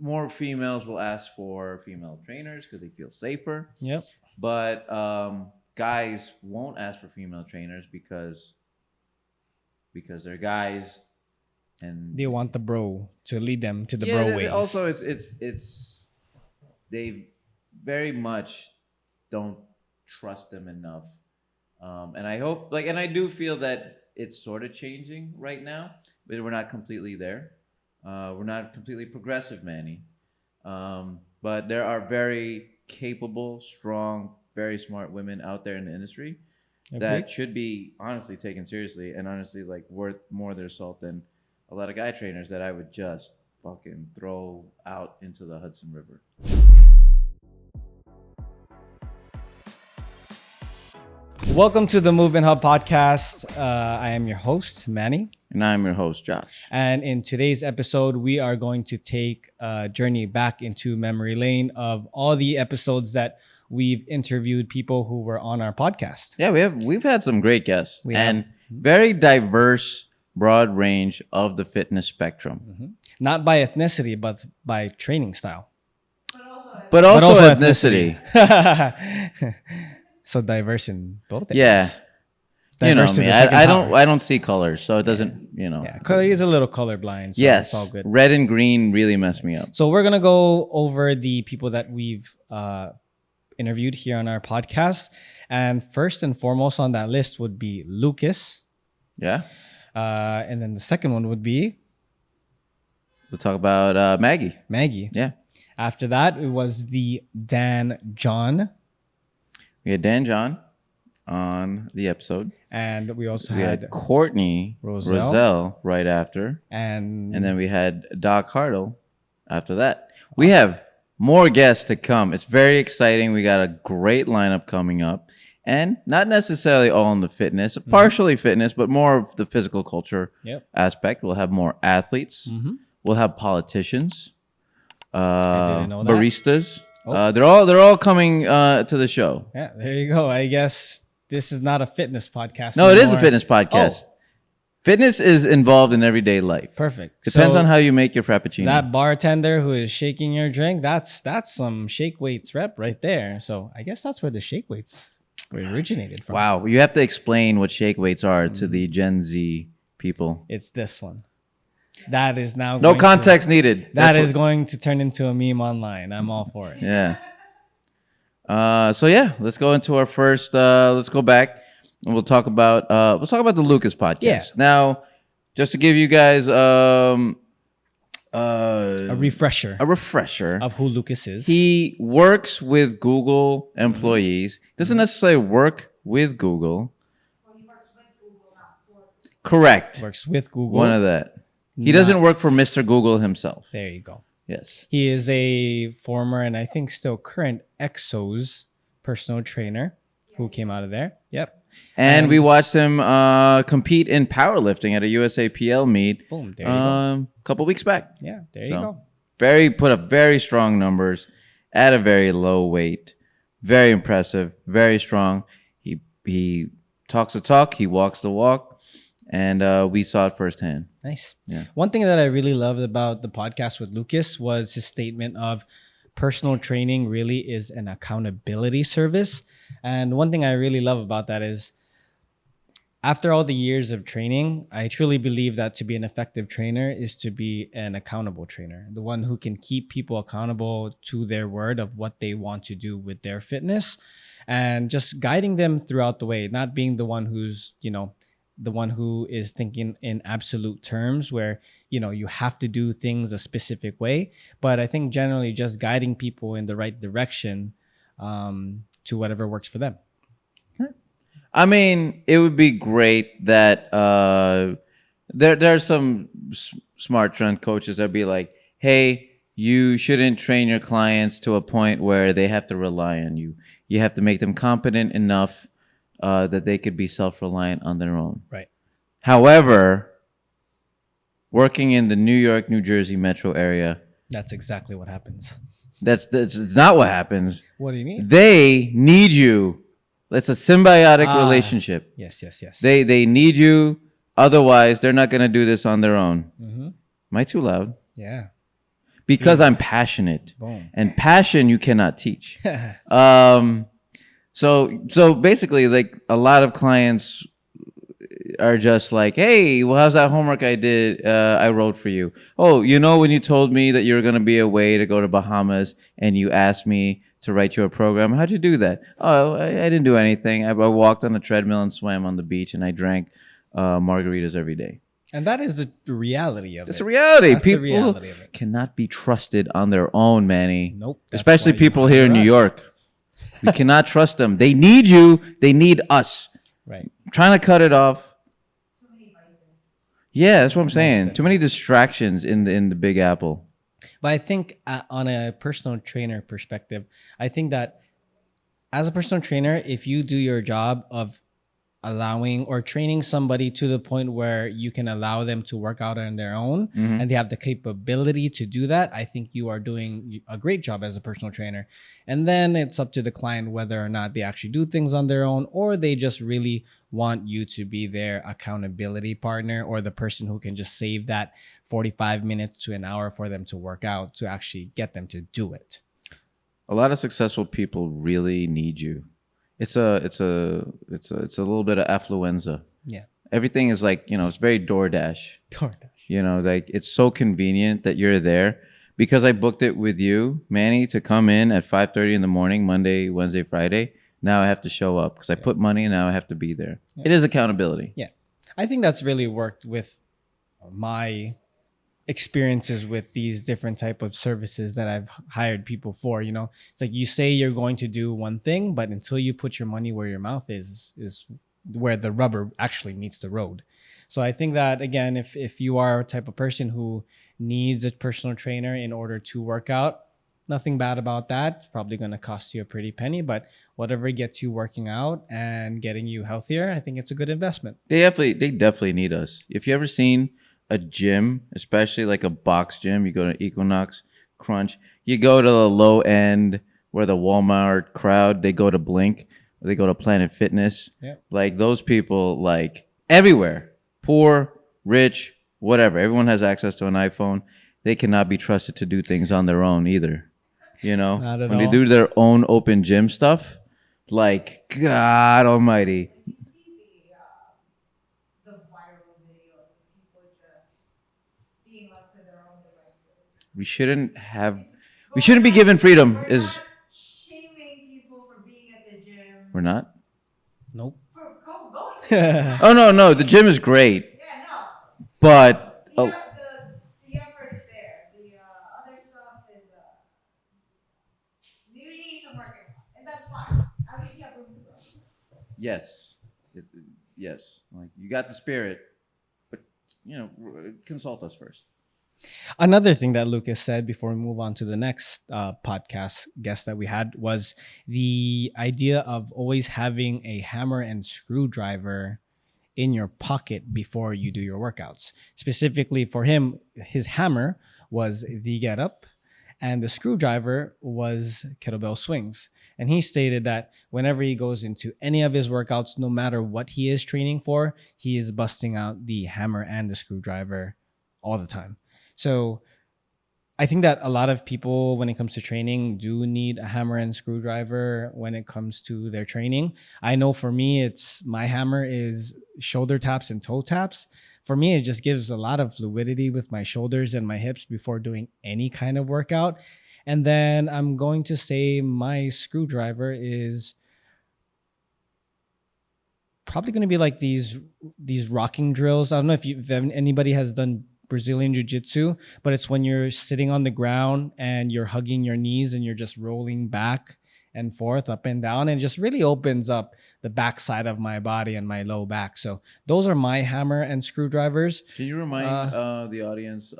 more females will ask for female trainers because they feel safer. Yep. But guys won't ask for female trainers because they're guys and They want the bro to lead them to the bro ways. Also, it's they very much don't trust them enough. And I hope, and I do feel that it's sort of changing right now, but we're not completely there. We're not completely progressive, Manny. But there are very capable, strong, very smart women out there in the industry that should be honestly taken seriously and honestly worth more of their salt than a lot of guy trainers that I would just fucking throw out into the Hudson River. Welcome to the Movement Hub podcast. I am your host, Manny. And I'm your host, Josh. And in today's episode, we are going to take a journey back into memory lane of all the episodes that we've interviewed people who were on our podcast. Yeah, we've had some great guests and very diverse, broad range of the fitness spectrum. Mm-hmm. Not by ethnicity, but by training style. But also ethnicity. So diverse in both areas. Yeah. Diverse, you know me. I don't see colors, so it doesn't, Yeah, he's a little colorblind, so yes, it's all good. Red and green really mess me up. So we're going to go over the people that we've interviewed here on our podcast. And first and foremost on that list would be Lucas. Yeah. And then the second one would be? We'll talk about Maggie. Maggie. Yeah. After that, it was the Dan John. We had Dan John on the episode. And we also had Courtney Roselle right after. And then we had Doc Hartle after that. We have more guests to come. It's very exciting. We got a great lineup coming up. And not necessarily all in the fitness, partially fitness, but more of the physical culture aspect. We'll have more athletes. Mm-hmm. We'll have politicians, baristas. Oh. They're all coming to the show. Yeah, there you go. I guess this is not a fitness podcast. No, anymore. It is a fitness podcast. Oh. Fitness is involved in everyday life. Perfect. Depends on how you make your frappuccino. That bartender who is shaking your drink, that's some shake weights rep right there. So I guess that's where the shake weights originated from. Wow, you have to explain what shake weights are to the Gen Z people. It's this one. That is now no context needed. That is going to turn into a meme online. I'm all for it. Yeah. So yeah, let's go into our first. Let's go back and we'll talk about the Lucas podcast. Yeah. Now, just to give you guys a refresher of who Lucas is. He works with Google employees. Doesn't necessarily work with Google. Well, he works with Google, not for Google. Correct. Works with Google. One of that. He doesn't work for Mr. Google himself. There you go. Yes. He is a former and I think still current Exos personal trainer who came out of there. Yep. And we watched him compete in powerlifting at a USAPL meet. Boom. There you go. A couple weeks back. Yeah. There you go. Put up very strong numbers at a very low weight. Very impressive. Very strong. He talks the talk. He walks the walk. And we saw it firsthand. Nice. Yeah. One thing that I really loved about the podcast with Lucas was his statement of personal training really is an accountability service. And one thing I really love about that is after all the years of training, I truly believe that to be an effective trainer is to be an accountable trainer, the one who can keep people accountable to their word of what they want to do with their fitness and just guiding them throughout the way, not being the one who's, the one who is thinking in absolute terms where, you have to do things a specific way. But I think generally just guiding people in the right direction to whatever works for them. I mean, it would be great that there are some smart trend coaches that be like, hey, you shouldn't train your clients to a point where they have to rely on you. You have to make them competent enough that they could be self-reliant on their own. Right. However, working in the New York, New Jersey metro area, that's exactly what happens. That's not what happens. What do you mean? They need you. It's a symbiotic relationship. Yes. They need you. Otherwise, they're not going to do this on their own. Mm-hmm. Am I too loud? Yeah. because I'm Please. passionate, Boom. and passion you cannot teach. So basically, like a lot of clients are just like, hey, well, how's that homework I wrote for you? Oh, when you told me that you were going to be away to go to Bahamas and you asked me to write you a program, how'd you do that? Oh, I didn't do anything. I walked on a treadmill and swam on the beach and I drank margaritas every day. And that is the reality of It's it. a reality. That's the People reality of it. cannot be trusted on their own, Manny. Nope. That's Especially why you people here in hire New us. York. We cannot trust them. They need you. They need us. Right. I'm trying to cut it off. Too many vices. Yeah, that's what I'm saying. Most Too many distractions in the Big Apple. But I think on a personal trainer perspective, I think that as a personal trainer, if you do your job of allowing or training somebody to the point where you can allow them to work out on their own Mhm. and they have the capability to do that, I think you are doing a great job as a personal trainer. And then it's up to the client whether or not they actually do things on their own or they just really want you to be their accountability partner or the person who can just save that 45 minutes to an hour for them to work out to actually get them to do it. A lot of successful people really need you. It's a little bit of affluenza. Yeah. Everything is like, it's very DoorDash. DoorDash. Like it's so convenient that you're there because I booked it with you, Manny, to come in at 5:30 in the morning, Monday, Wednesday, Friday. Now I have to show up because I put money and now I have to be there. Yeah. It is accountability. Yeah. I think that's really worked with my experiences with these different type of services that I've hired people for. It's like you say you're going to do one thing, but until you put your money where your mouth is where the rubber actually meets the road. So I think that again, if you are a type of person who needs a personal trainer in order to work out, nothing bad about that. It's probably going to cost you a pretty penny, but whatever gets you working out and getting you healthier, I think it's a good investment. They definitely need us. If you ever seen a gym, especially like a box gym, you go to Equinox, Crunch, you go to the low end where the Walmart crowd, they go to Blink, they go to Planet Fitness. Yeah. Like those people, like everywhere, poor, rich, whatever. Everyone has access to an iPhone. They cannot be trusted to do things on their own either. Not at When they all. do their own open gym stuff, like God Almighty. You see the viral videos of people just being left to their own devices. We shouldn't be given freedom. We're Is not shaming people for being at the gym. we're not? Nope. For going to the gym. Oh no, the gym is great, Yeah, no. but The effort is there. The other stuff is you need some working on, and that's fine. Obviously, you have room to grow. yes, yes, like you got the spirit, but consult us first. Another thing that Lucas said before we move on to the next podcast guest that we had was the idea of always having a hammer and screwdriver in your pocket before you do your workouts. Specifically for him, his hammer was the get up and the screwdriver was kettlebell swings. And he stated that whenever he goes into any of his workouts, no matter what he is training for, he is busting out the hammer and the screwdriver all the time. So I think that a lot of people, when it comes to training, do need a hammer and screwdriver when it comes to their training. I know for me, my hammer is shoulder taps and toe taps. For me, it just gives a lot of fluidity with my shoulders and my hips before doing any kind of workout. And then I'm going to say my screwdriver is probably going to be like these rocking drills. I don't know if anybody has done Brazilian Jiu-Jitsu, but it's when you're sitting on the ground and you're hugging your knees and you're just rolling back and forth, up and down, and it just really opens up the backside of my body and my low back. So those are my hammer and screwdrivers. Can you remind the audience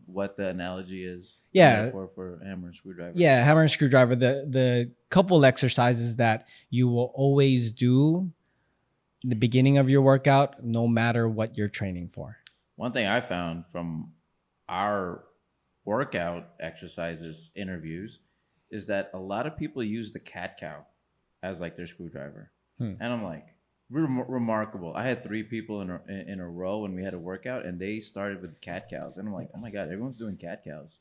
what the analogy is? Yeah. For hammer and screwdriver. Yeah, hammer and screwdriver. The couple exercises that you will always do in the beginning of your workout, no matter what you're training for. One thing I found from our workout exercises interviews is that a lot of people use the cat cow as like their screwdriver. And I'm like, remarkable. I had 3 people in a row when we had a workout and they started with cat cows. And I'm like, oh my God, everyone's doing cat cows.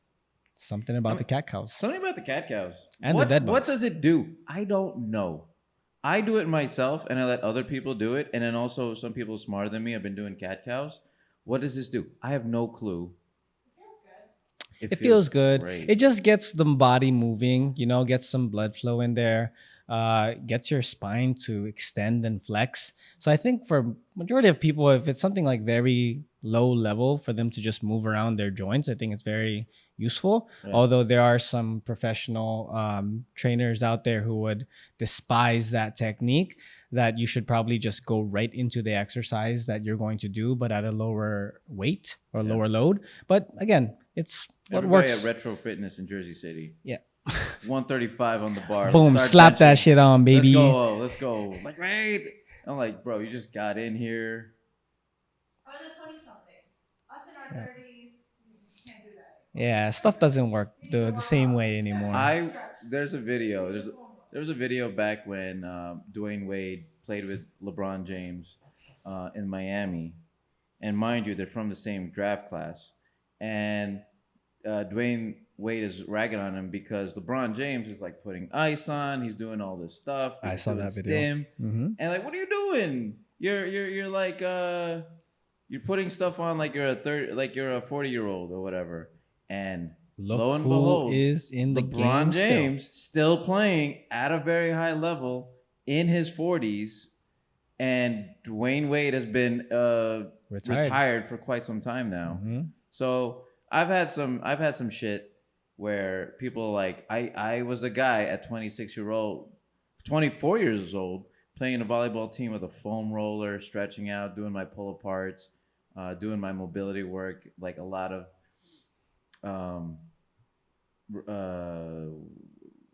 Something about the cat cows Something about the cat cows. and the dead What bugs. does it do? I don't know. I do it myself, and I let other people do it, and then also some people smarter than me have been doing cat cows. What does this do? I have no clue. It feels good. It feels good. great. It just gets the body moving, gets some blood flow in there, gets your spine to extend and flex. So I think for majority of people, if it's something like very low level for them to just move around their joints, I think it's very useful. Yeah. Although there are some professional trainers out there who would despise that technique, that you should probably just go right into the exercise that you're going to do, but at a lower weight or Yeah. lower load. But again, it's what Everybody works. at Retro Fitness in Jersey City. Yeah. 135 on the bar. Boom, Let's start slap that benching. shit on, baby. Let's go. Like, right? I'm like, bro, you just got in here. Or the 20-somethings. Us in our 30s, we can't do that. Yeah, stuff doesn't work the same way anymore. There's a video. There was a video back when Dwayne Wade played with LeBron James in Miami, and mind you, they're from the same draft class, and Dwayne Wade is ragging on him because LeBron James is like putting ice on. He's doing all this stuff. I He's saw doing that video. stim. Mm-hmm. And like, what are you doing? You're like you're putting stuff on like you're a 40-year-old or whatever. And Look lo and who behold, is in the game LeBron still. James still playing at a very high level in his 40s, and Dwayne Wade has been retired for quite some time now. Mm-hmm. So I've had some shit where people like I was a guy at 24 years old playing a volleyball team with a foam roller, stretching out, doing my pull aparts, doing my mobility work, like a lot of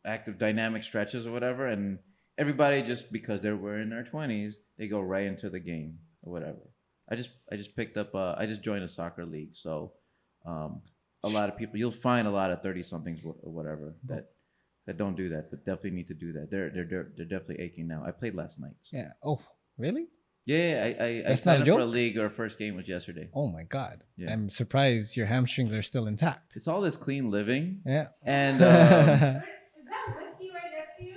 active dynamic stretches or whatever, and everybody just because they were in their 20s, they go right into the game or whatever. I just picked up I just joined a soccer league, so a lot of people, you'll find a lot of 30 somethings or whatever that don't do that, but definitely need to do that. They're definitely aching now. I played last night. So. Yeah. Oh, really? Yeah, I That's not signed a up joke? for a league. Our first game was yesterday. Oh my God. Yeah. I'm surprised your hamstrings are still intact. It's all this clean living, Yeah. and Is that whiskey right next to you?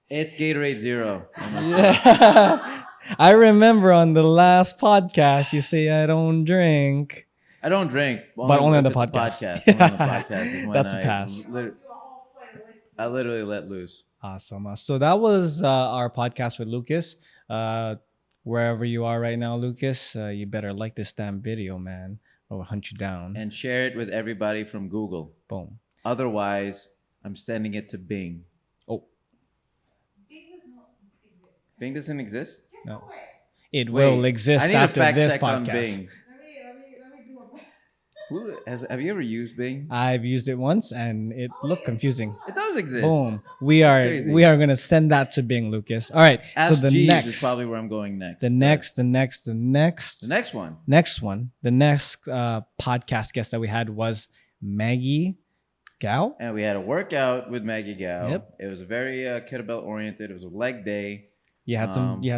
it's Gatorade Zero. Yeah. I remember on the last podcast you say I don't drink. I don't drink, But only on if the it's a podcast. Only on the podcast is when That's a pass. Do a whole flight of whiskey. I literally let loose. Awesome. So that was our podcast with Lucas. Wherever you are right now, Lucas, you better like this damn video, man, or we'll hunt you down. And share it with everybody from Google. Boom. Otherwise, I'm sending it to Bing. Oh, Bing does not exist. Bing doesn't exist? There's No. no way. it Wait, will exist I need after a fact this check on podcast. Bing. Let me do a Have you ever used Bing? I've used it once and it looked confusing. It does exist. Boom. We are crazy. gonna send that to Bing, Lucas. All right. Ask so the Jeeves next, is probably where I'm going next. the next The next one. the next podcast guest that we had was Maggie Gao. And we had a workout with Maggie Gao. Yep. It was very kettlebell oriented. It was a leg day. You had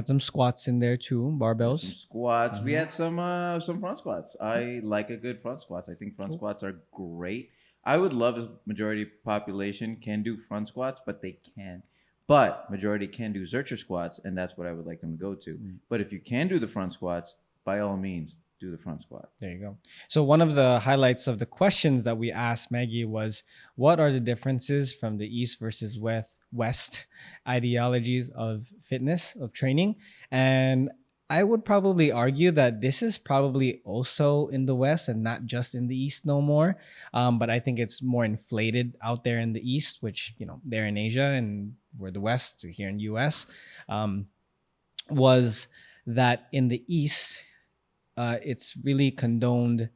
some squats in there too, barbells. Some squats. We had some front squats. I like a good front squats. I think front squats are great. I would love if majority population can do front squats, but they can't. But majority can do Zercher squats, and that's what I would like them to go to. But if you can do the front squats, by all means, do the front squat. There you go. So one of the highlights of the questions that we asked Maggie was, what are the differences from the East versus West ideologies of fitness, of training? And I would probably argue that this is probably also in the West and not just in the East no more. But I think it's more inflated out there in the East, which, they're in Asia and we're the West, we're here in the US, was that in the East, it's really condoned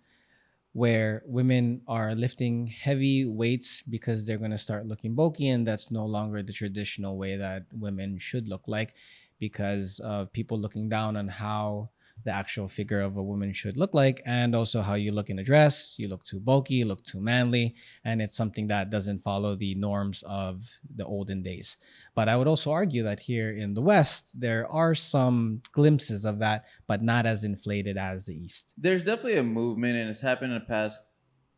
where women are lifting heavy weights because they're going to start looking bulky, and that's no longer the traditional way that women should look like, because of people looking down on how the actual figure of a woman should look like, and also how you look in a dress. You look too bulky, you look too manly, and it's something that doesn't follow the norms of the olden days. But I would also argue that here in the West, there are some glimpses of that, but not as inflated as the East. There's definitely a movement, and it's happened in the past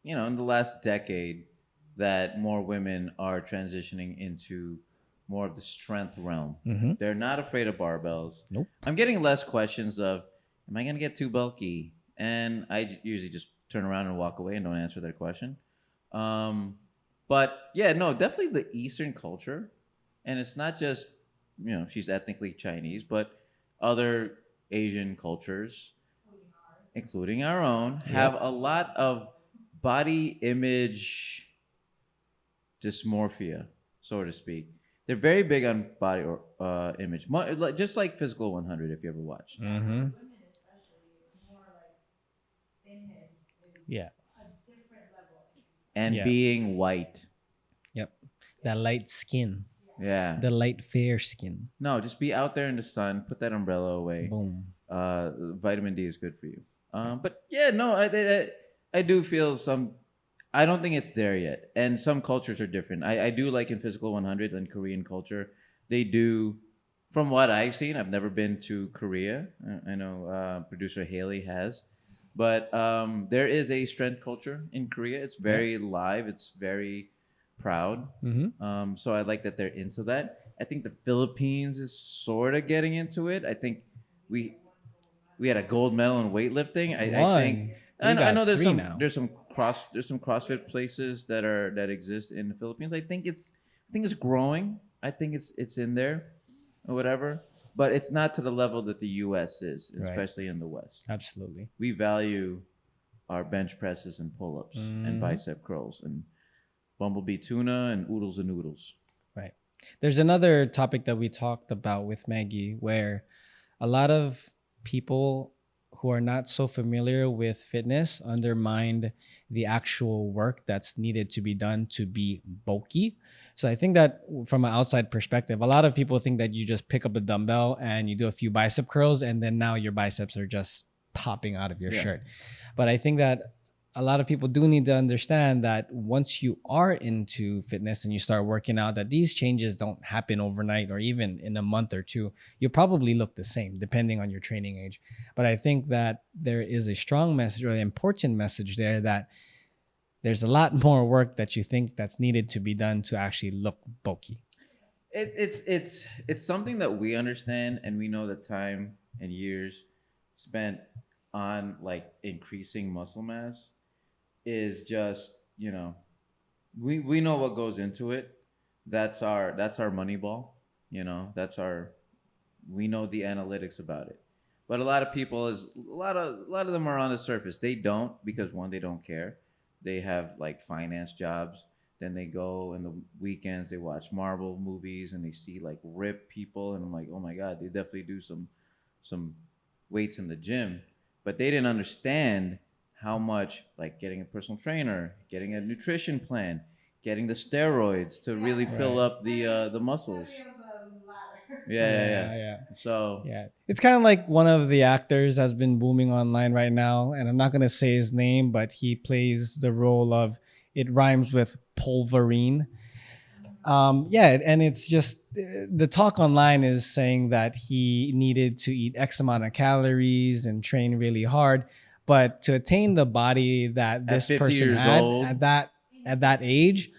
in the last decade that more women are transitioning into more of the strength realm. Mm-hmm. They're not afraid of barbells. Nope. I'm getting less questions of, am I going to get too bulky? And I usually just turn around and walk away and don't answer that question. But yeah, no, definitely the Eastern culture. And it's not just, she's ethnically Chinese, but other Asian cultures, including our own, have a lot of body image dysmorphia, so to speak. They're very big on body or image, just like Physical 100. If you ever watched, Mm-hmm. Women especially, it's more like thinness is Yeah. a different level. and Yeah. being white, Yep. That light skin. yeah. The light fair skin. No, just be out there in the sun. Put that umbrella away. Boom. Vitamin D is good for you. But yeah, no, I do feel some. I don't think it's there yet, and some cultures are different. I do like in Physical 100 and Korean culture, they do. From what I've seen, I've never been to Korea. I know producer Haley has, but there is a strength culture in Korea. It's very live. It's very proud. Mm-hmm. So I like that they're into that. I think the Philippines is sort of getting into it. I think we we had a gold medal in weightlifting. I think I know there's some now. there's some CrossFit places that exist in the Philippines. I think it's growing. I think it's in there or whatever, but it's not to the level that the U.S. is, Right. especially in the West. Absolutely. We value our bench presses and pull-ups and bicep curls and bumblebee tuna and oodles and noodles. Right. There's another topic that we talked about with Maggie where a lot of people who are not so familiar with fitness undermine the actual work that's needed to be done to be bulky. So I think that from an outside perspective, a lot of people think that you just pick up a dumbbell and you do a few bicep curls and then now your biceps are just popping out of your Yeah. shirt. But I think that a lot of people do need to understand that once you are into fitness and you start working out, that these changes don't happen overnight or even in a month or two. You'll probably look the same depending on your training age. But I think that there is a strong message or an important message there that there's a lot more work that you think that's needed to be done to actually look bulky. It's something that we understand, and we know the time and years spent on like increasing muscle mass is just we know what goes into it. That's our money ball. That's our we know the analytics about it. But a lot of people is a lot of them are on the surface. They don't because one, they don't care. They have like finance jobs. Then they go in the weekends, they watch Marvel movies and they see like ripped people and I'm like, oh my God, they definitely do some weights in the gym. But they didn't understand how much like getting a personal trainer, getting a nutrition plan, getting the steroids to really fill Right. up the muscles. Be on the ladder. Yeah. So Yeah. It's kind of like one of the actors that's been booming online right now. And I'm not going to say his name, but he plays the role of, it rhymes with Pulverine. Yeah. And it's just the talk online is saying that he needed to eat X amount of calories and train really hard. But to attain the body that this 50 person years had old. at that age,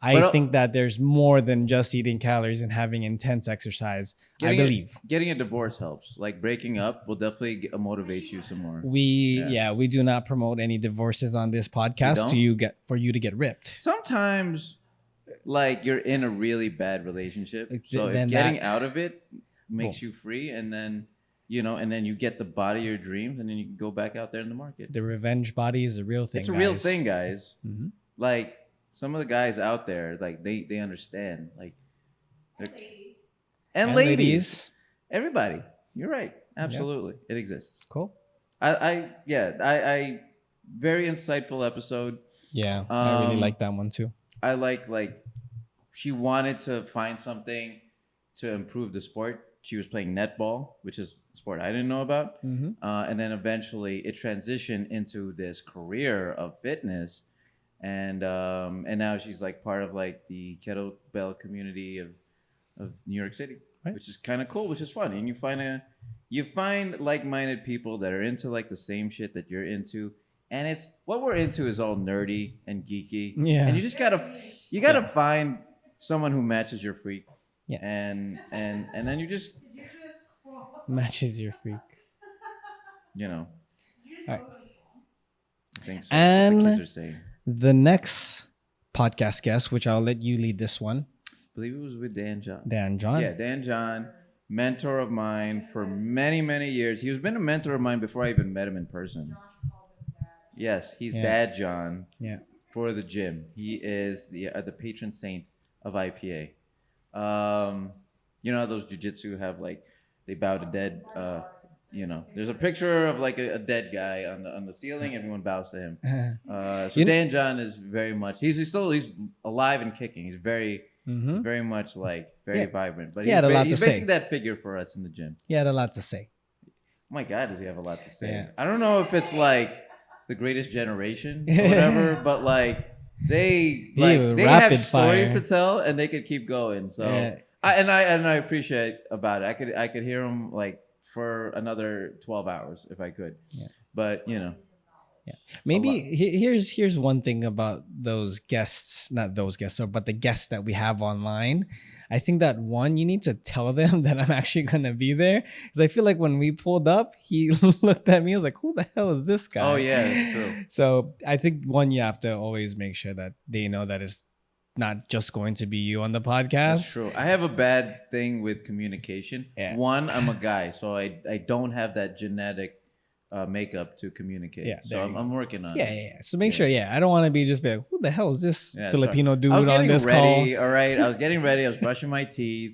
I But, think that there's more than just eating calories and having intense exercise. I believe. getting a divorce helps. Like breaking up will definitely motivate you some more. We do not promote any divorces on this podcast don't? for you to get ripped. Sometimes like you're in a really bad relationship, so Then if getting that- out of it makes you free, and then you get the body of your dreams, and then you can go back out there in the market. The revenge body is a real thing. It's a real thing, guys. Mhm. Like some of the guys out there, like they understand. Like Ladies. and ladies, everybody. You're right. Absolutely, it exists. Cool. I very insightful episode. Yeah, I really Um, like that one too. I like she wanted to find something to improve the sport. She was playing netball, which is a sport I didn't know about. Mhm. And then eventually it transitioned into this career of fitness. And now she's like part of like the kettlebell community of New York City, Right. which is kind of cool, which is fun. And you find like-minded people that are into like the same shit that you're into, and it's what we're into is all nerdy and geeky. Yeah. And you just gotta find someone who matches your freak. Yeah. And then you just You just crawl. Matches your freak. you know You just All go right. to the song. I think so. That's what And the kids are saying. the next podcast guest, which I'll let you lead this one, I believe it was with Dan John. Dan John. Yeah, Dan John, mentor of mine for many, many years. He's been a mentor of mine before I even met him in person. Josh calls him dad. Yes, he's Yeah. Dad John Yeah. for the gym. He is the patron saint of IPA. You know those jujitsu have like they bow to dead. There's a picture of like a dead guy on the ceiling. Everyone bows to him. So You- Dan John is very much he's alive and kicking. He's very Mm-hmm. very much like very Yeah. vibrant. But He had a lot he's to basically say. that figure for us in the gym. He had a lot to say. Oh my God, does he have a lot to say? Yeah. I don't know if it's like the greatest generation or whatever, but like they was they rapid have stories fire. to tell and they could keep going. So Yeah. I appreciate about it. I could hear him like for another 12 hours if I could. Yeah. But Maybe lot. here's one thing about those guests, not those guests, but the guests that we have online. I think that one, you need to tell them that I'm actually gonna be there, because I feel like when we pulled up, he looked at me. I was like, "Who the hell is this guy?" Oh, yeah, that's true. So I think one, you have to always make sure that they know that it's not just going to be you on the podcast. That's true. I have a bad thing with communication. Yeah. One, I'm a guy, so I don't have that genetic makeup to communicate. Yeah, So there you I'm working on Yeah, it. yeah, yeah. So make sure, I don't want to be just be like, who the hell is this Yeah, Filipino sorry. dude I was on getting this ready, call? all right. I was getting ready. I was brushing my teeth,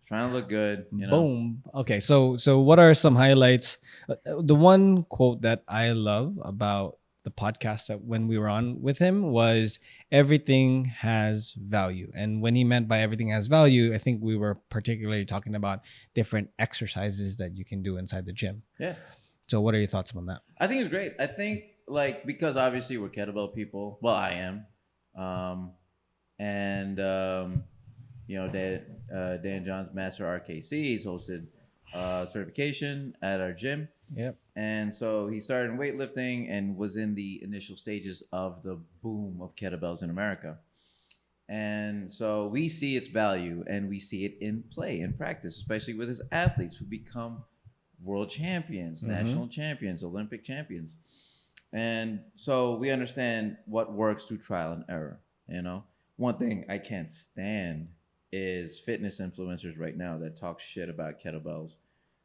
trying to look good. Boom. Okay, so what are some highlights? The one quote that I love about the podcast that when we were on with him was everything has value. And when he meant by everything has value, I think we were particularly talking about different exercises that you can do inside the gym. Yeah. So what are your thoughts on that? I think it's great. I think like because obviously we're kettlebell people. Well, I am. Dan John's Master RKC. He's hosted certification at our gym. Yep. And so he started in weightlifting and was in the initial stages of the boom of kettlebells in America. And so we see its value and we see it in play, in practice, especially with his athletes who become world champions, national champions, Olympic champions. And so we understand what works through trial and error. One thing I can't stand is fitness influencers right now that talk shit about kettlebells,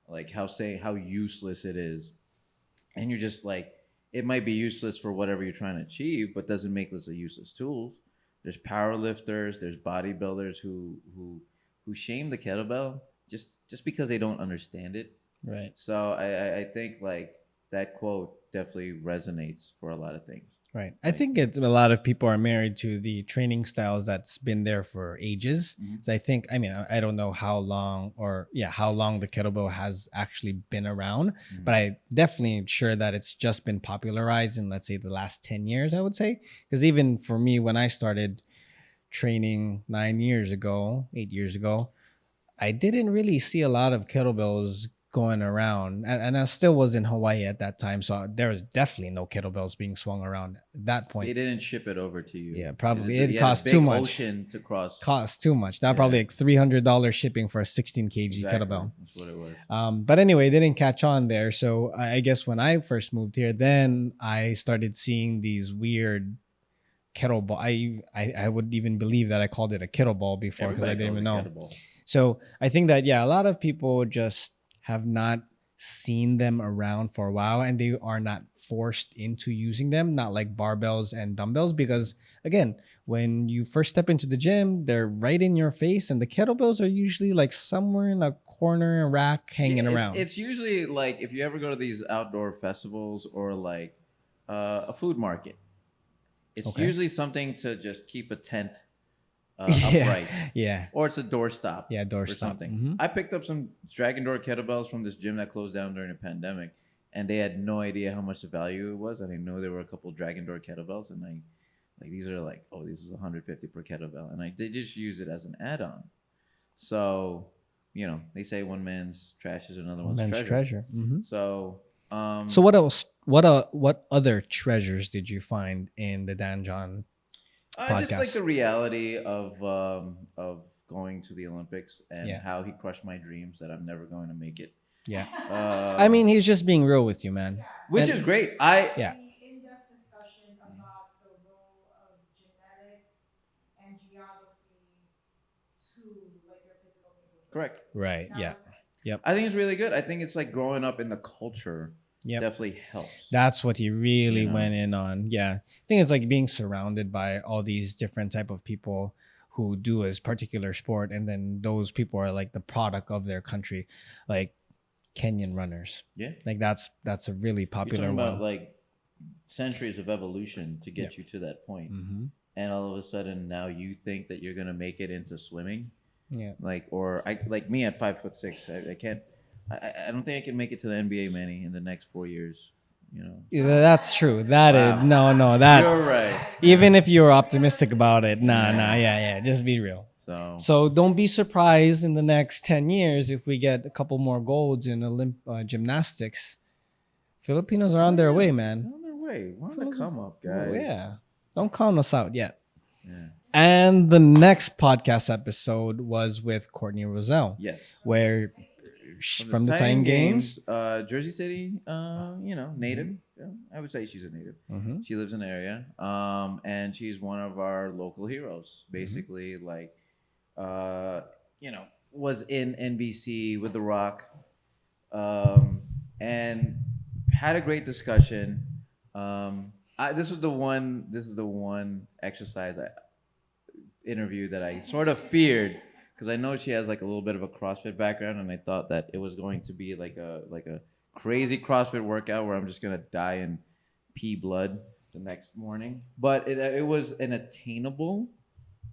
like how useless it is. And you're just like, it might be useless for whatever you're trying to achieve, but doesn't make this a useless tool. There's power lifters, there's bodybuilders who shame the kettlebell just because they don't understand it. Right. So I think like that quote definitely resonates for a lot of things. Right. I think a lot of people are married to the training styles that's been there for ages. Mhm. So I don't know how long the kettlebell has actually been around, Mhm. but I definitely am sure that it's just been popularized in, let's say, the last 10 years, I would say. Because even for me, when I started training 8 years ago, I didn't really see a lot of kettlebells going around, and I still was in Hawaii at that time, so there was definitely no kettlebells being swung around at that point. They didn't ship it over to you. Yeah, probably. You It had a cost big too much. Ocean to cross. Cost too much. That Yeah. probably like $300 shipping for a 16 kg Exactly. kettlebell. That's what it was. But anyway, it didn't catch on there. So I guess when I first moved here, then I started seeing these weird kettlebell. I would even believe that I called it a kettlebell before because I Everybody didn't even know. calls it kettlebell. So I think that, a lot of people just have not seen them around for a while, and they are not forced into using them, not like barbells and dumbbells, because again, when you first step into the gym, they're right in your face, and the kettlebells are usually like somewhere in a corner rack hanging Yeah, around. It's usually like if you ever go to these outdoor festivals or like a food market, it's Okay. usually something to just keep a tent Yeah. upright. Yeah. Or it's a doorstop. Yeah, Or doorstop. something. Mhm. I picked up some dragon door kettlebells from this gym that closed down during the pandemic, and they had no idea how much the value it was. I didn't know there were a couple dragon door kettlebells, and these are like, oh, this is 150 per kettlebell, and I did just use it as an add-on. So, they say one man's trash is another one's Men's treasure. treasure. Mhm. So So what else? What other treasures did you find in the Dan John I just like podcast? the reality of going to the Olympics and Yeah. how he crushed my dreams that I'm never going to make it. Yeah. I Um, mean, he's just being real with you, man. which And- is great. I Yeah. The in-depth discussion about the role of genetics and geography to like your physical capability. correct. Right. That Yeah. was good. Yep. I think it's really good. I think it's like growing up in the culture Yep. definitely helps. That's what he really You know? went in on. Yeah. I think it's like being surrounded by all these different type of people who do a particular sport, and then those people are like the product of their country, like Kenyan runners. Yeah. Like that's a really You're popular talking one. about like centuries of evolution to get you to that point. Mm-hmm. And all of a sudden now you think that you're gonna make it into swimming. Yeah. Like me at 5'6", I can't. I don't think I can make it to the NBA, Manny, in the next 4 years. You know. Yeah, that's true. That is Wow. no, that You're right. even if you're optimistic about it, yeah, just be real. So don't be surprised in the next 10 years if we get a couple more golds in gymnastics. Filipinos are on their way, man. They're on their way. We're on the come up, guys. Well, yeah. Don't count us out yet. Yeah. And the next podcast episode was with Courtney Roselle, Yes. where from the Titan Games. Jersey City, native. Yeah, I would say she's a native. Mhm. She lives in the area, and she's one of our local heroes. Basically, like, was in NBC with The Rock, and had a great discussion. This is the one exercise interview that I sort of feared, because I know she has like a little bit of a CrossFit background, and I thought that it was going to be like a crazy CrossFit workout where I'm just gonna die and pee blood the next morning. But it was an attainable.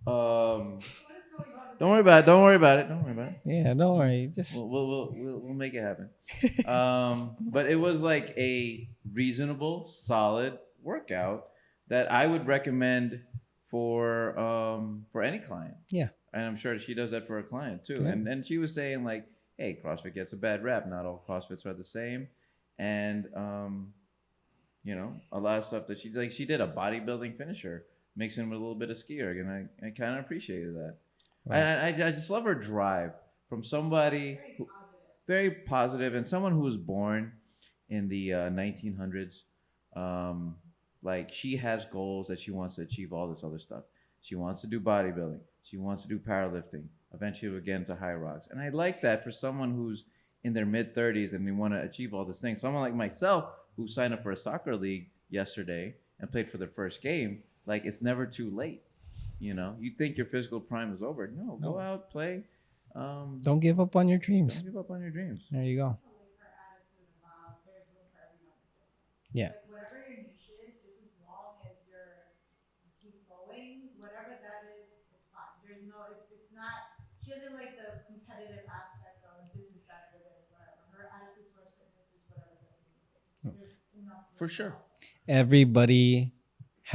Don't worry about it. Don't worry about it. Don't worry about it. Yeah, don't worry. Just We'll make it happen. But it was like a reasonable, solid workout that I would recommend for any client. Yeah. And I'm sure she does that for a client too. Yeah. And she was saying like, hey, CrossFit gets a bad rap. Not all CrossFits are the same. And a lot of stuff that she did a bodybuilding finisher, mixing with a little bit of ski erg, and I kind of appreciated that. Right. And I just love her drive from somebody who, very positive, and someone who was born in the 1900s. Like, she has goals that she wants to achieve, all this other stuff. She wants to do bodybuilding. She wants to do powerlifting. Eventually, we'll get into high rocks. And I like that for someone who's in their mid-30s and they want to achieve all these things. Someone like myself who signed up for a soccer league yesterday and played for their first game, like, it's never too late. You think your physical prime is over. No, go out, play. don't give up on your dreams. Don't give up on your dreams. There you go. Also, like her attitude about there's room for everyone in fitness. Yeah. Like whatever your niche is, just as long as you keep going, whatever that is, it's fine. There's no, it's not. She doesn't like the competitive aspect of this is better than whatever. Her attitude towards fitness is whatever gets me moving. There's enough room For sure. all. Everybody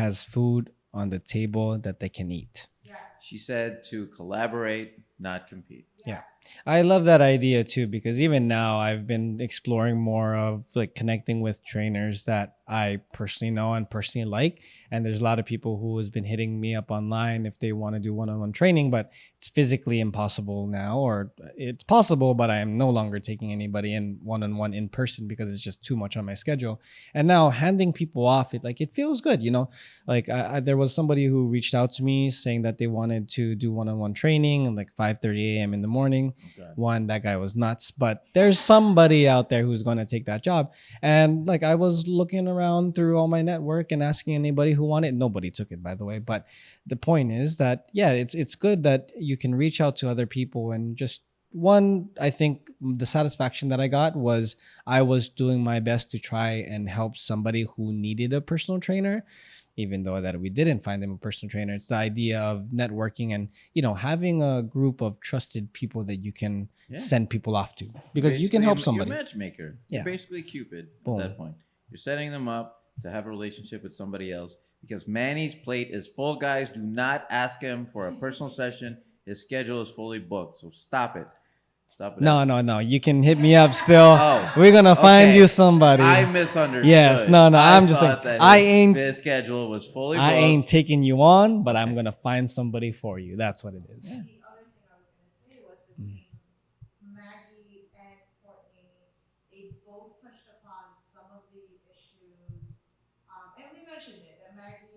has food on the table that they can eat. Yes. She said to collaborate, not compete. Yeah. I love that idea too, because even now I've been exploring more of like connecting with trainers that I personally know and personally like. And there's a lot of people who has been hitting me up online if they want to do one-on-one training, but it's physically impossible now, or it's possible, but I am no longer taking anybody in one-on-one in person because it's just too much on my schedule. And now handing people off, it feels good, Like there was somebody who reached out to me saying that they wanted to do one-on-one training at like 5:30 a.m. in the morning. Okay. One, that guy was nuts, but there's somebody out there who's going to take that job. And like I was looking around through all my network and asking anybody who wanted. Nobody took it, by the way. But the point is that it's good that you can reach out to other people, and just I think the satisfaction that I got was I was doing my best to try and help somebody who needed a personal trainer. Even though that we didn't find them a personal trainer, it's the idea of networking and having a group of trusted people that you can send people off to, because you can Basically, help somebody. You're a matchmaker. Yeah. You're basically Cupid Boom. at that point. You're setting them up to have a relationship with somebody else, because Manny's plate is full, guys. Do not ask him for a personal session. His schedule is fully booked. So stop it. stop it. No. You can hit me up still. Oh, We're gonna find okay. you somebody. I misunderstood. Yes, no. I I'm just saying. thought that I his, ain't. his schedule was fully I booked. ain't taking you on, but I'm Okay. gonna find somebody for you. That's what it is. Yeah. The other thing I was going to say was between Maggie and Courtney, they both touched upon some of the issues, and we mentioned it that Maggie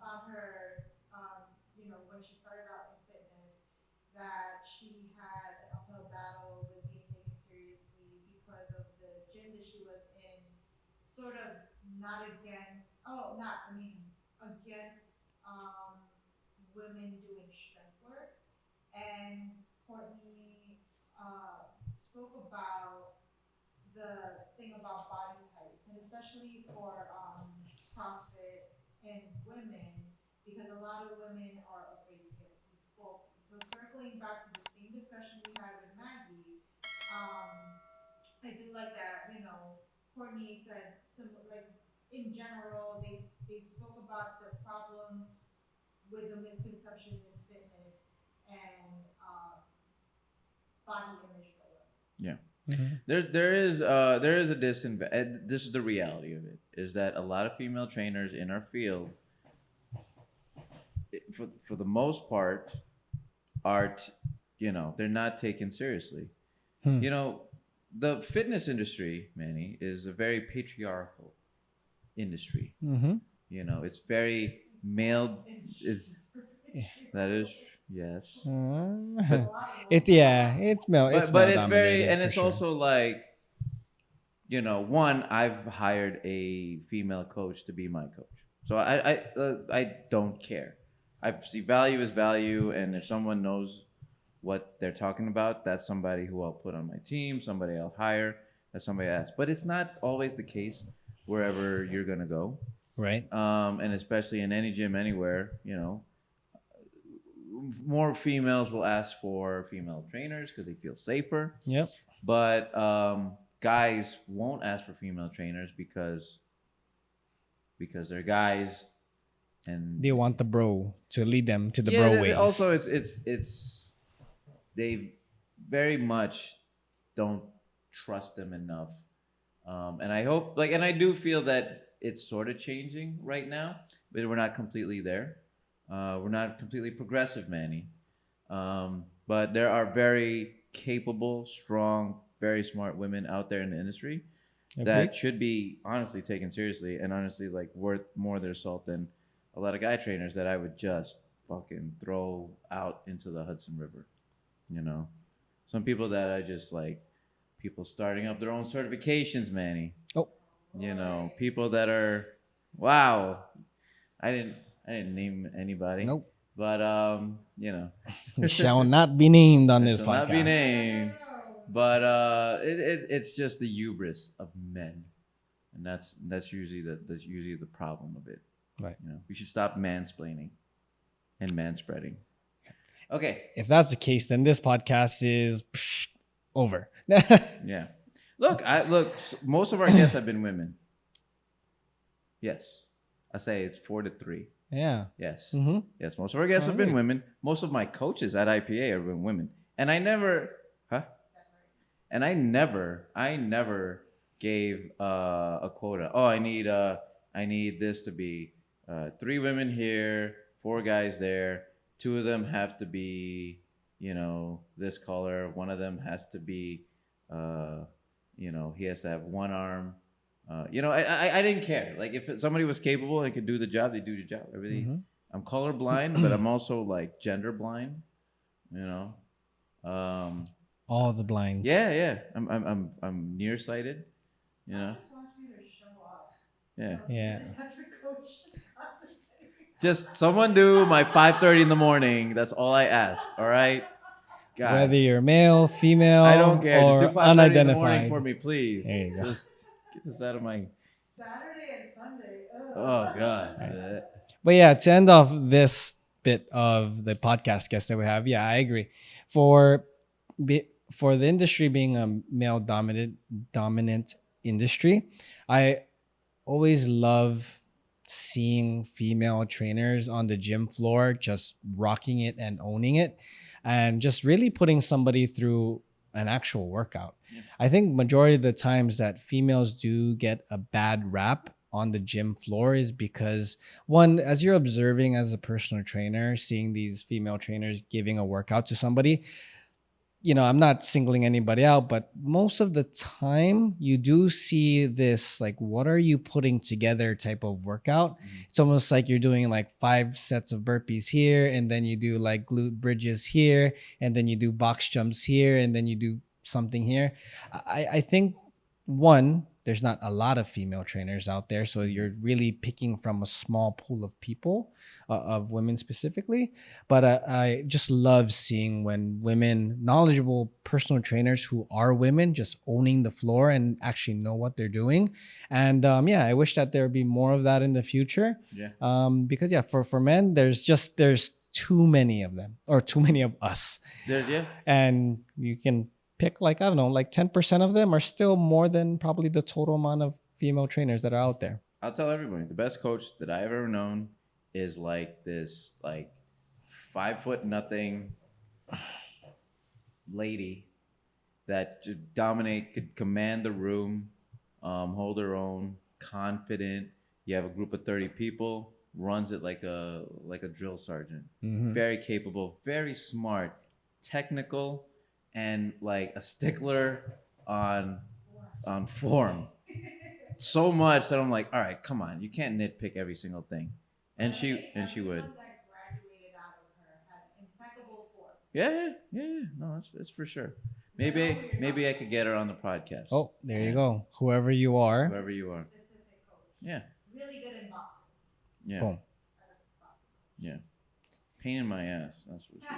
found her, when she started out in fitness, that she had an uphill battle with being taken seriously because of the gym that she was in, sort of not against, oh, not, I mean, against women doing strength work. And Courtney spoke about the thing about body types, and especially for CrossFit and women, because a lot of women are afraid to get too bulky. So circling back to the same discussion we had with Maggie, I do like that. Courtney said some, like, in general, they spoke about the problem with the misconceptions in fitness and body image for women. Yeah. Mhm. There is a disadvantage. This is the reality of it, is that a lot of female trainers in our field, for the most part, are they're not taken seriously. Hmm. The fitness industry, Manny, is a very patriarchal industry. Mm-hmm. It's very male. Is that is yes. Uh, it's male. It's But male it's very, dominated and for it's sure. also like, one, I've hired a female coach to be my coach, so I don't care. I see value as value, and if someone knows what they're talking about, that's somebody who I'll put on my team, somebody I'll hire, that's somebody else. But it's not always the case wherever you're gonna go, Right. and especially in any gym anywhere. More females will ask for female trainers because they feel safer. Yep. But guys won't ask for female trainers because they're guys, and They want the bro to lead them to the yeah. bro ways. Also, it's they very much don't trust them enough, and I hope, and I do feel that it's sort of changing right now, but we're not completely there. We're not completely progressive, Manny. But there are very capable, strong, very smart women out there in the industry Agreed. that should be honestly taken seriously, and honestly like worth more of their salt than a lot of guy trainers that I would just fucking throw out into the Hudson River. Some people that I just like, people starting up their own certifications, Manny. Oh. People that are, wow. I didn't name anybody. Nope. But Shall not be named on it this shall not be podcast. named. But it's just the hubris of men, and that's usually the problem of it. Right. We should stop mansplaining and manspreading. Okay. If that's the case, then this podcast is over. Yeah. Look. Most of our guests have been women. Yes, I say it's 4-3. Yeah. Yes. Mm-hmm. Yes, most of our guests have been women. Most of my coaches at IPA have been women. And I never gave a quota. Oh, I need this to be 3 women here, 4 guys there. 2 of them have to be, this color. One of them has to be, he has to have one arm. I didn't care. Like, if somebody was capable and could do the job, they do the job. I'm colorblind, but I'm also like gender blind. All the blinds. Yeah. I'm nearsighted. I just want you to show up. Yeah. Yeah. That's a coach. Just someone do my 5:30 in the morning. That's all I ask. All right. God. Whether you're male, female, I don't care. Just do or 5:30 in the morning unidentified. for me, please. There you go. Just get this out of my. Saturday and Sunday. Ugh. Oh God. But yeah, to end off this bit of the podcast guest that we have, yeah, I agree. For the industry being a male dominant industry, I always love seeing female trainers on the gym floor just rocking it and owning it, and just really putting somebody through an actual workout. Yeah. I think majority of the times that females do get a bad rap on the gym floor is because, one, as you're observing as a personal trainer, seeing these female trainers giving a workout to somebody, I'm not singling anybody out, but most of the time you do see this, like, what are you putting together type of workout. It's almost like you're doing like 5 sets of burpees here, and then you do like glute bridges here, and then you do box jumps here, and then you do something here. I think, one, there's not a lot of female trainers out there, so you're really picking from a small pool of people, of women specifically. But I just love seeing when women, knowledgeable personal trainers who are women, just owning the floor and actually know what they're doing. And yeah, I wish that there would be more of that in the future. Yeah. Because yeah, for men, there's too many of them, or too many of us. Yeah. And you can pick, like, I don't know, like 10% of them are still more than probably the total amount of female trainers that are out there. I'll tell everybody, the best coach that I've ever known is like this, like 5 foot nothing lady that could command the room, hold her own, confident. You have a group of 30 people, runs it like a drill sergeant. Very capable, very smart, technical, and like a stickler on form. So much that I'm like, all right, come on, you can't nitpick every single thing. And she would. That graduated out of her has impeccable form. Yeah. No, that's for sure. Maybe I could get her on the podcast. Oh, there you go. Whoever you are. Specific coach. Yeah. Really good in boxing. Yeah. Boom. Yeah. Pain in my ass. That's what she is.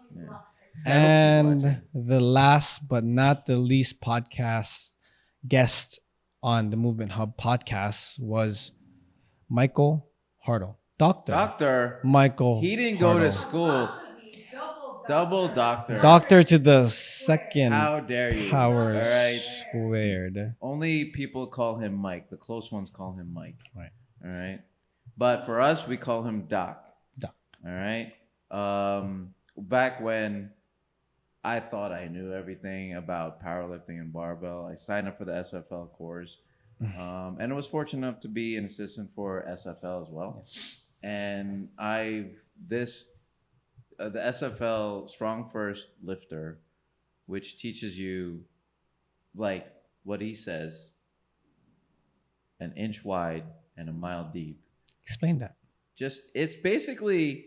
She's Yeah. And the last but not the least podcast guest on the Movement Hub podcast was Michael Hartle. Dr. Michael He didn't go to Hartle. school. Double doctor. Doctor to the second How dare you? power All right. squared. Only people call him Mike. The close ones call him Mike. Right. All right. But for us, we call him Doc. Doc. All right. Back when I thought I knew everything about powerlifting and barbell, I signed up for the SFL course. And I was fortunate enough to be an assistant for SFL as well. And the SFL Strong First Lifter, which teaches you, like what he says, an inch wide and a mile deep. Explain that. It's basically,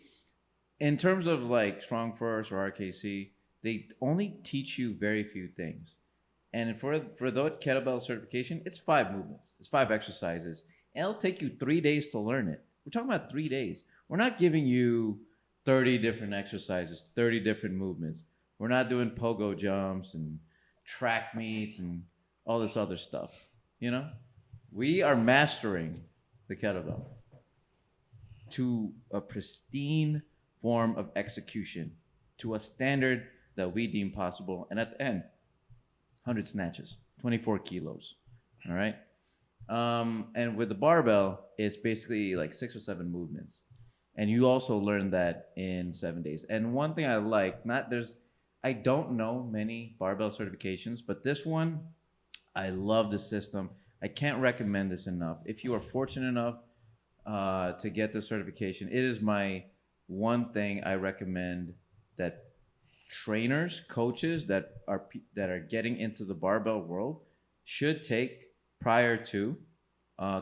in terms of like Strong First or RKC, they only teach you very few things. And for the kettlebell certification, it's 5 movements. It's 5 exercises. And it'll take you 3 days to learn it. We're talking about 3 days. We're not giving you 30 different exercises, 30 different movements. We're not doing pogo jumps and track meets and all this other stuff. We are mastering the kettlebell to a pristine form of execution, to a standard that we deem possible. And at the end, 100 snatches, 24 kilos. All right. And with the barbell, it's basically like 6 or 7 movements. And you also learn that in 7 days. And one thing I like, I don't know many barbell certifications, but this one, I love the system. I can't recommend this enough. If you are fortunate enough to get the certification, it is my one thing I recommend that trainers, coaches that are getting into the barbell world should take prior to.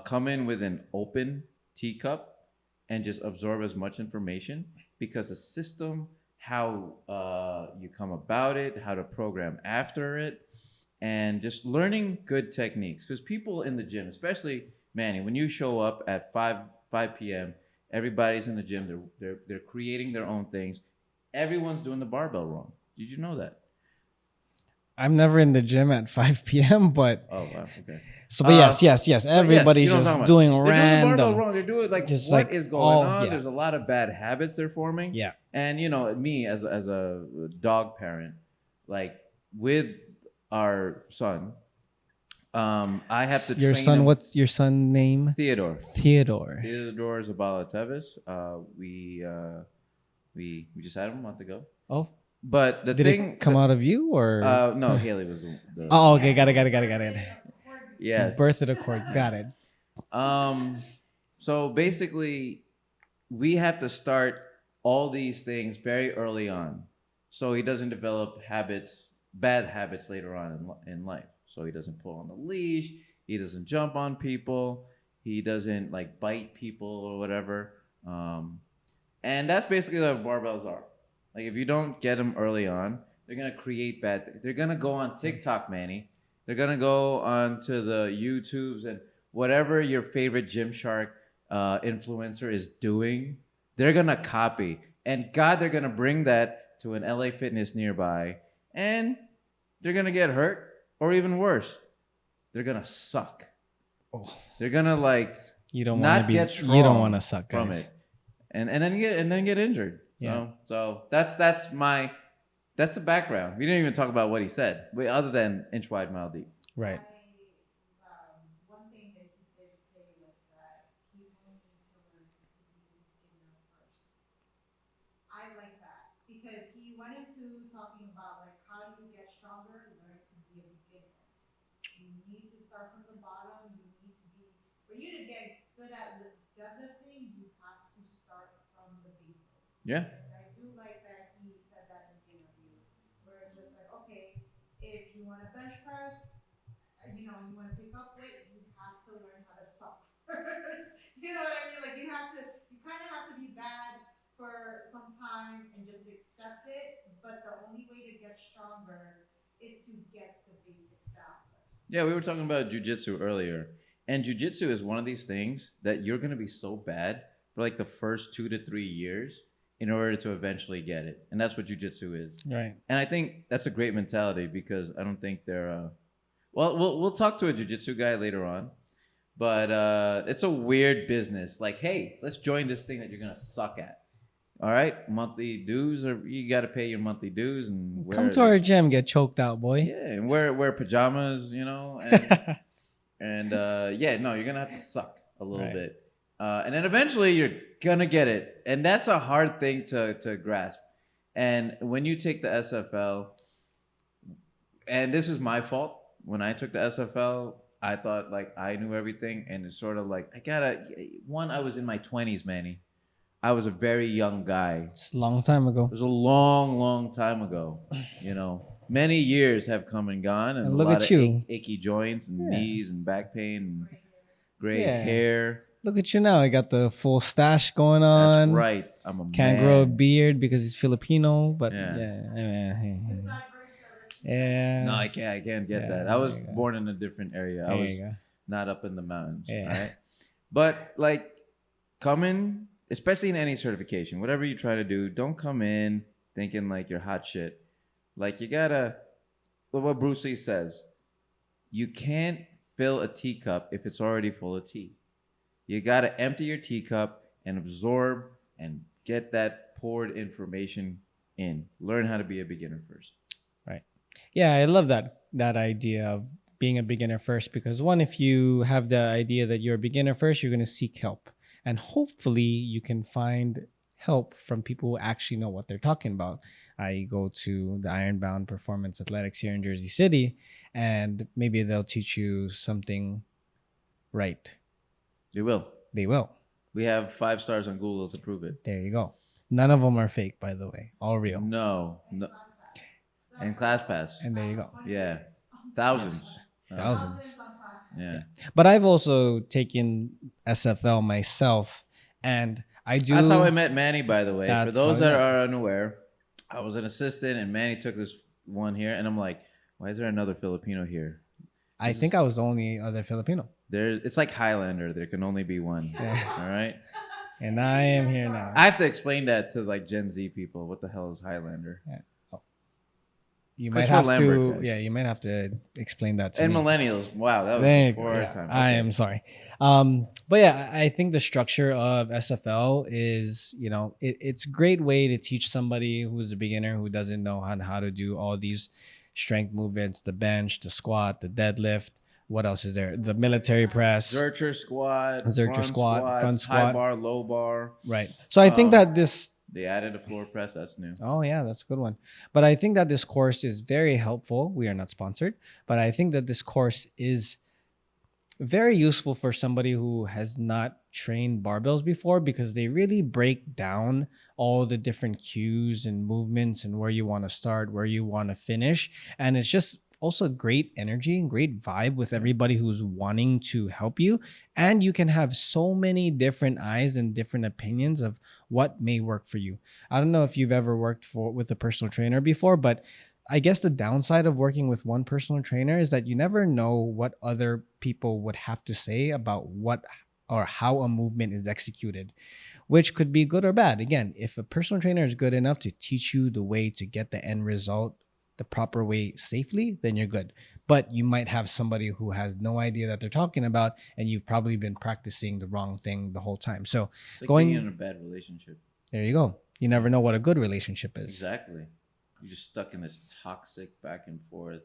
Come in with an open teacup and just absorb as much information, because the system, how you come about it, how to program after it, and just learning good techniques. Because people in the gym, especially Manny, when you show up at 5 p.m., everybody's in the gym. They're creating their own things. Everyone's doing the barbell wrong. Did you know that? I'm never in the gym at 5 p.m., but Oh wow, okay. So, but yes. Everybody's you know what I'm just talking doing about. random. They're doing the barbell wrong. They're doing like Just what like is going on. yeah. There's a lot of bad habits they're forming. Yeah. And me as a dog parent, like with our son, I have to Your train son, him. what's your son name? Theodore. Theodore. Theodore Zabala Tevis. We just had him a month ago. Oh, But the Did thing, it come out of you or? no, Haley was the Oh, okay, got it. yes. Birth of the cord, got it. Um, so basically, we have to start all these things very early on, so he doesn't develop bad habits later on in life. So he doesn't pull on the leash, he doesn't jump on people, he doesn't like bite people or whatever. And that's basically what barbells are. Like if you don't get them early on, they're gonna create bad. They're gonna go on TikTok, Manny. They're gonna go on to the YouTubes and whatever your favorite Gymshark influencer is doing. They're gonna copy, and God, they're gonna bring that to an LA Fitness nearby, and they're gonna get hurt, or even worse, they're gonna suck. Oh. They're gonna like You don't want to not be. get strong You don't want to suck, from guys. it, and then get injured. Yeah. So that's the background. We didn't even talk about what he said, other than inch wide, mile deep. Right. One thing that he did say was that he wanted to learn to be beginner first. I like that because he went into talking about like how do you get stronger, learn to be a beginner. You need to start from the bottom. You need to be for you to get good at deadlifting. You have to start from the basics. Yeah. And I do like that he said that in the interview, where it's just like, okay, if you want to bench press, you want to pick up weight, you have to learn how to suck. You know what I mean? Like you kind of have to be bad for some time and just accept it. But the only way to get stronger is to get the basics down first. Yeah, we were talking about jujitsu earlier, and jujitsu is one of these things that you're gonna be so bad for like the first 2 to 3 years in order to eventually get it, and that's what jujitsu is. Right. And I think that's a great mentality because I don't think they're. Well, we'll talk to a jujitsu guy later on, but it's a weird business. Like, hey, let's join this thing that you're gonna suck at. All right, monthly dues, or you got to pay your monthly dues and Come to our gym, get choked out, boy. Yeah, and wear pajamas, and yeah, no, you're gonna have to suck a little Right. bit, and then eventually you're gonna get it, and that's a hard thing to grasp. And when you take the SFL, and this is my fault. When I took the SFL, I thought like I knew everything, and it's sort of like I was in my 20s, Manny. I was a very young guy. It's a long time ago. It was a long, long time ago. Many years have come and gone, and And a look lot at of you. achy joints and Yeah. knees and back pain and gray Yeah. hair. Look at you now. I got the full stash going That's on. right. I'm a Can't man. grow a beard because he's Filipino, but Yeah. yeah. No, I can't. I can't get Yeah, that. I was there you go. born in a different area. I There was you go. not up in the mountains. Yeah. Right? But like, coming, especially in any certification, whatever you try to do, don't come in thinking like you're hot shit. Like you gotta. What Bruce Lee says, you can't fill a teacup if it's already full of tea. You gotta empty your teacup and absorb and get that poured information in. Learn how to be a beginner first. Right. Yeah, I love that idea of being a beginner first because one, if you have the idea that you're a beginner first, you're going to seek help. And hopefully you can find help from people who actually know what they're talking about. I go to the Ironbound Performance Athletics here in Jersey City, and maybe they'll teach you something right. They will. They will. We have 5 stars on Google to prove it. There you go. None of them are fake, by the way. All real. No. And ClassPass. And there you go. Yeah. Thousands. Thousands. Yeah. But I've also taken SFL myself, and I do. That's how I met Manny, by the way. For That's those how that I met. are unaware, I was an assistant, and Manny took this one here, and I'm like, why is there another Filipino here? I think I was the only other Filipino. It's like Highlander. There can only be one. Yeah. All right. And I am here now. I have to explain that to like Gen Z people. What the hell is Highlander? You might Christopher have Lambert, to, guys. yeah, you might have to explain that to And me. millennials. Wow, that was There you before go. our Yeah, time. I Okay. am sorry. But yeah, I think the structure of SFL is, it's a great way to teach somebody who's a beginner who doesn't know how to do all these strength movements, the bench, the squat, the deadlift. What else is there? The military press. Zercher squat, Zercher front squat, front high squat. bar, low bar. Right. So I think that this They added a floor press. That's new. Oh yeah, that's a good one. But I think that this course is very helpful. We are not sponsored, but I think that this course is very useful for somebody who has not trained barbells before because they really break down all the different cues and movements and where you want to start, where you want to finish. And it's just also great energy and great vibe with everybody who's wanting to help you. And you can have so many different eyes and different opinions of what may work for you. I don't know if you've ever worked with a personal trainer before, but I guess the downside of working with one personal trainer is that you never know what other people would have to say about what or how a movement is executed, which could be good or bad. Again, if a personal trainer is good enough to teach you the way to get the end result the proper way safely, then you're good. But you might have somebody who has no idea that they're talking about, and you've probably been practicing the wrong thing the whole time. So It's like going being in a bad relationship. there you go. You never know what a good relationship is. Exactly. You're just stuck in this toxic back and forth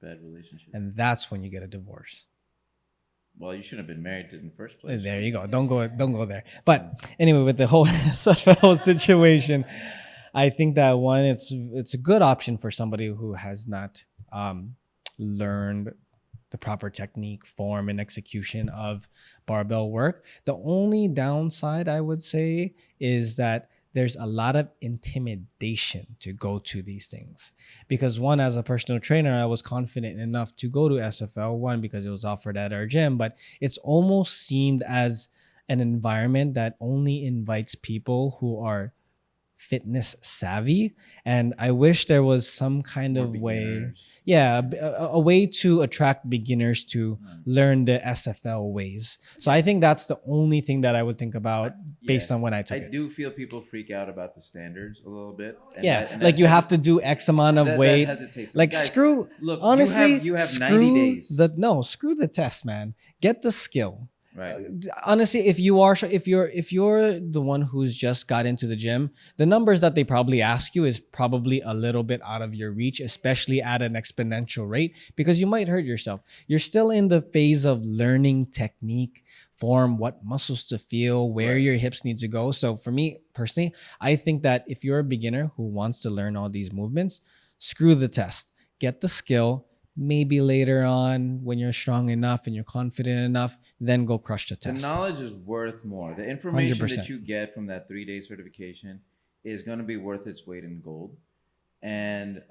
bad relationship. And that's when you get a divorce. Well, you shouldn't have been married in the first place. There you go. Don't go there. But anyway, with the whole SFL situation, I think that one, it's a good option for somebody who has not learned the proper technique, form, and execution of barbell work. The only downside I would say is that there's a lot of intimidation to go to these things. Because one, as a personal trainer, I was confident enough to go to SFL, one, because it was offered at our gym, but it's almost seemed as an environment that only invites people who are fitness savvy. And I wish there was some kind More of way, beginners. yeah, a way to attract beginners to learn the SFL ways. So I think that's the only thing that I would think about based on when I took I it. do feel people freak out about the standards a little bit. And Yeah, that- and like that- you have to do X amount of that weight. hesitates. Like Guys, screw, look, honestly, you have screw 90 days. screw the test, man. Get the skill. Right. Honestly, if you're the one who's just got into the gym, the numbers that they probably ask you is probably a little bit out of your reach, especially at an exponential rate, because you might hurt yourself. You're still in the phase of learning technique, form, what muscles to feel, where Right. your hips need to go. So for me personally, I think that if you're a beginner who wants to learn all these movements, screw the test. Get the skill. Maybe later on, when you're strong enough and you're confident enough, then go crush the The test. knowledge is worth more. The information 100%. that you get from that 3-day certification is going to be worth its weight in gold. And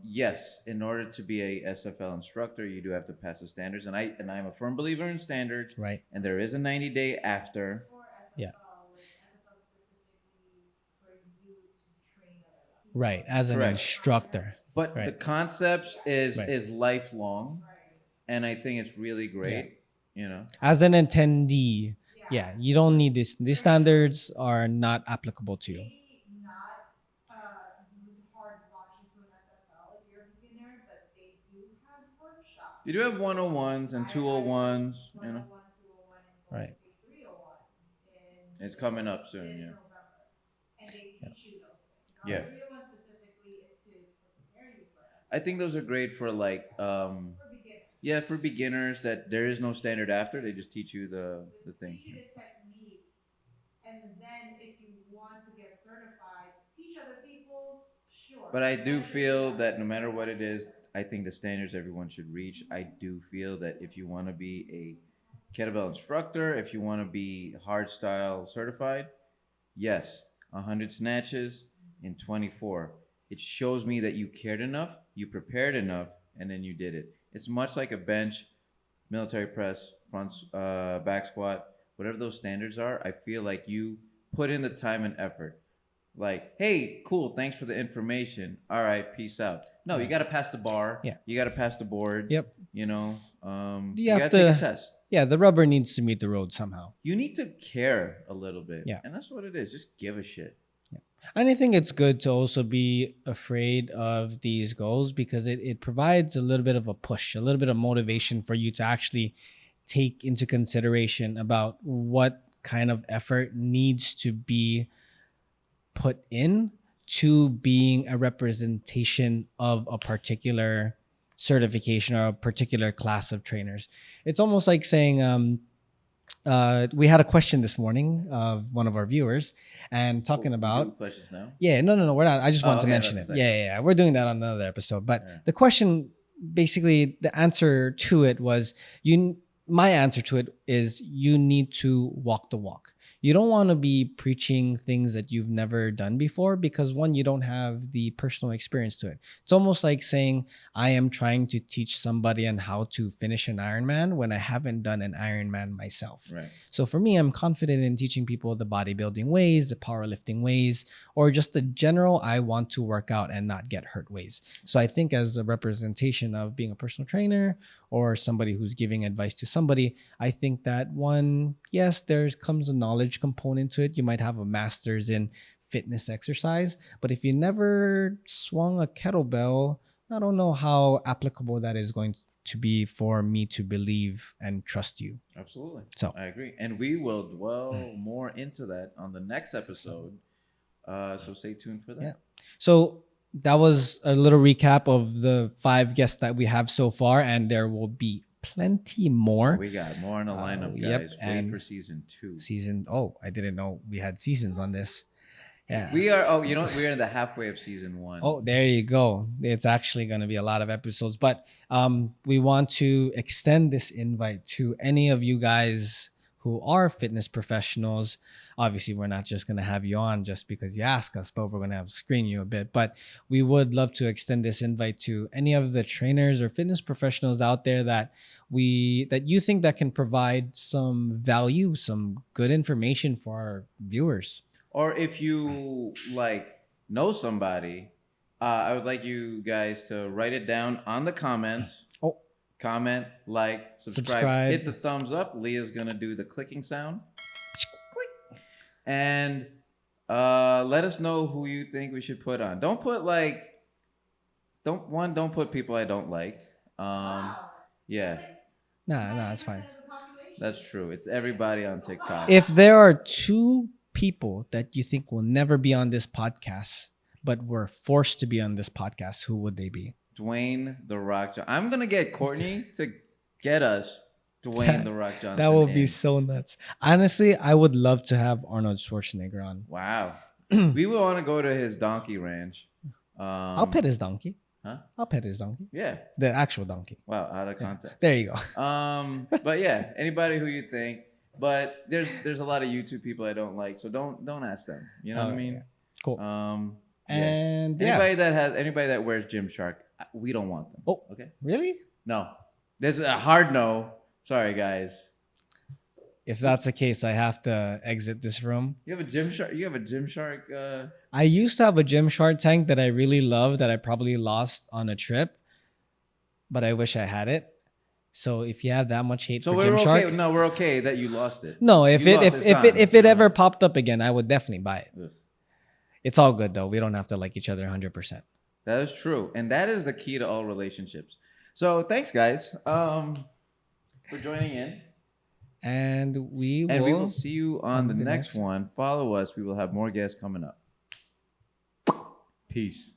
yes, in order to be a SFL instructor, you do have to pass the standards. And I'm a firm believer in standards. Right. And there is a 90-day after. For SFL, Yeah. like SFL specifically for you to train other levels. Right. As an Correct. instructor. But Right. the concepts is Right. is lifelong, Right. and I think it's really great. You know, As an attendee, yeah, you don't need this. These standards are not applicable to you. Maybe not hard launch into an SFL if you're a beginner, but they do have workshops. you do have 101s and 201s. You know, 101, 201, and Right. say 301. In It's coming up soon, in yeah. November. And they teach you those things. Yeah. 301 specifically is to prepare you for SFL. I think those are great for like For beginners. yeah, for beginners that there is no standard after. They just teach you the thing. Teach you the technique, and then if you want to get certified, teach other people. Sure. But I do feel that no matter what it is, I think the standards everyone should reach. I do feel that if you want to be a kettlebell instructor, if you want to be hard style certified, yes, 100 snatches in 24. It shows me that you cared enough, you prepared enough, and then you did it. It's much like a bench, military press, front, back squat, whatever those standards are. I feel like you put in the time and effort. Like, hey, cool, thanks for the information. All right, peace out. No, you got to pass the bar. Yeah. You got to pass the board. Yep. You know, You you have got to take a to- test. Yeah, the rubber needs to meet the road somehow. You need to care a little bit. Yeah. And that's what it is. Just give a shit. And I think it's good to also be afraid of these goals because it provides a little bit of a push, a little bit of motivation for you to actually take into consideration about what kind of effort needs to be put in to being a representation of a particular certification or a particular class of trainers. It's almost like saying, we had a question this morning of one of our viewers, and talking We about do questions now. yeah, no, we're not. I just wanted to okay, mention that's it. a Yeah, we're doing that on another episode. But Yeah. the question, basically, the answer to it was you. My answer to it is you need to walk the walk. You don't want to be preaching things that you've never done before because one, you don't have the personal experience to it. It's almost like saying I am trying to teach somebody on how to finish an Ironman when I haven't done an Ironman myself. Right. So for me, I'm confident in teaching people the bodybuilding ways, the powerlifting ways, or just the general I want to work out and not get hurt ways. So I think as a representation of being a personal trainer or somebody who's giving advice to somebody, I think that one, yes, there comes a knowledge component to it. You might have a master's in fitness exercise, but if you never swung a kettlebell, I don't know how applicable that is going to be for me to believe and trust you. Absolutely. So I agree. And we will dwell more into that on the next episode. So stay tuned for that. Yeah. So that was a little recap of the 5 guests that we have so far, and there will be plenty more. We got more in the lineup, yep, guys. Wait and for season 2. I didn't know we had seasons on this. Yeah. We are. Oh, you know what? We're in the halfway of season 1. Oh, there you go. It's actually going to be a lot of episodes, but we want to extend this invite to any of you guys who are fitness professionals. Obviously, we're not just going to have you on just because you ask us, but we're going to have to screen you a bit. But we would love to extend this invite to any of the trainers or fitness professionals out there that you think that can provide some value, some good information for our viewers. Or if you know somebody, I would like you guys to write it down on the comments. Oh. Comment, subscribe, hit the thumbs up. Leah's gonna do the clicking sound. And let us know who you think we should put on. Don't put don't put people I don't like. Yeah. No, that's fine. That's true. It's everybody on TikTok. If there are 2 people that you think will never be on this podcast, but were forced to be on this podcast, who would they be? Dwayne The Rock Johnson. I'm going to get Courtney to get us Dwayne The Rock Johnson. That would be so nuts. Honestly, I would love to have Arnold Schwarzenegger on. Wow. We would want to go to his donkey ranch. I'll pet his donkey. Huh? I'll pet his donkey. Yeah. The actual donkey. Wow, out of context. There you go. But yeah, anybody who you think. But there's a lot of YouTube people I don't like, so don't ask them. You know what I mean? Yeah. Cool. Yeah. And anybody that wears Gymshark, we don't want them. Oh, okay. Really? No. There's a hard no. Sorry, guys. If that's the case, I have to exit this room. You have a Gymshark. You have a Gymshark. I used to have a Gymshark tank that I really loved that I probably lost on a trip, but I wish I had it. So if you have that much hate for Gymshark, okay. No, we're okay that you lost it. No, if it ever popped up again, I would definitely buy it. Ugh. It's all good though. We don't have to like each other 100%. That is true, and that is the key to all relationships. So thanks, guys, for joining in. And we will see you on the next one. Follow us. We will have more guests coming up. Peace.